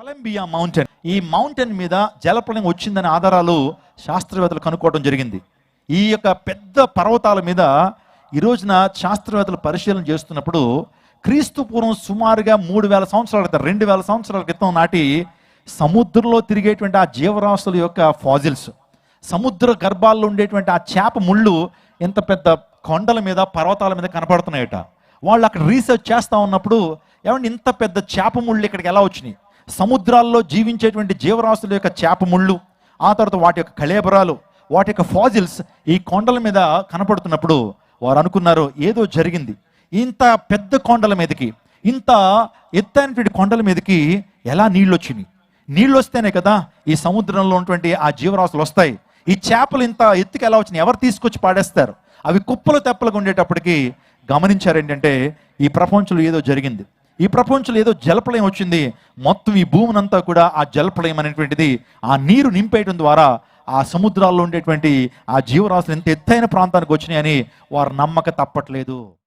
Colombia mountain, ఈ mountain మీద జలప్రలయం వచ్చిందనే ఆధారాలు శాస్త్రవేత్తలు కనుక్కోవడం జరిగింది. ఈ యొక్క పెద్ద పర్వతాల మీద ఈ రోజున శాస్త్రవేత్తలు పరిశీలన చేస్తున్నప్పుడు క్రీస్తు పూర్వం సుమారుగా 3000 సంవత్సరాల క్రితం, 2000 సంవత్సరాల క్రితం నాటి సముద్రంలో తిరిగేటువంటి ఆ జీవరాశుల యొక్క ఫాజిల్స్, సముద్ర గర్భాల్లో ఉండేటువంటి ఆ చేప ముళ్ళు ఇంత పెద్ద కొండల మీద పర్వతాల మీద కనపడుతున్నాయట. వాళ్ళు అక్కడ రీసెర్చ్ చేస్తూ ఉన్నప్పుడు ఏమంటే ఇంత పెద్ద చేప ముళ్ళు ఇక్కడికి ఎలా వచ్చినాయి, సముద్రాల్లో జీవించేటువంటి జీవరాశుల యొక్క చేప ముళ్ళు, ఆ తర్వాత వాటి యొక్క కళేబరాలు, వాటి యొక్క ఫాజిల్స్ ఈ కొండల మీద కనపడుతున్నప్పుడు వారు అనుకున్నారు ఏదో జరిగింది. ఇంత పెద్ద కొండల మీదకి, ఇంత ఎత్తైనటువంటి కొండల మీదకి ఎలా నీళ్ళు వచ్చినాయి? నీళ్ళు వస్తేనే కదా ఈ సముద్రంలో ఉన్నటువంటి ఆ జీవరాశులు వస్తాయి. ఈ చేపలు ఇంత ఎత్తుకి ఎలా వచ్చినాయి? ఎవరు తీసుకొచ్చి పాడేస్తారు? అవి కుప్పలు తెప్పలుగా ఉండేటప్పటికి గమనించారు ఏంటంటే ఈ ప్రపంచంలో ఏదో జరిగింది, ఈ ప్రపంచంలో ఏదో జలప్రలయం వచ్చింది. మొత్తం ఈ భూమినంతా కూడా ఆ జలప్రలయం అనేటువంటిది ఆ నీరు నింపేయడం ద్వారా ఆ సముద్రాల్లో ఉండేటువంటి ఆ జీవరాశులు ఎంత ఎత్తైన ప్రాంతానికి వచ్చినాయని వారు నమ్మక తప్పట్లేదు.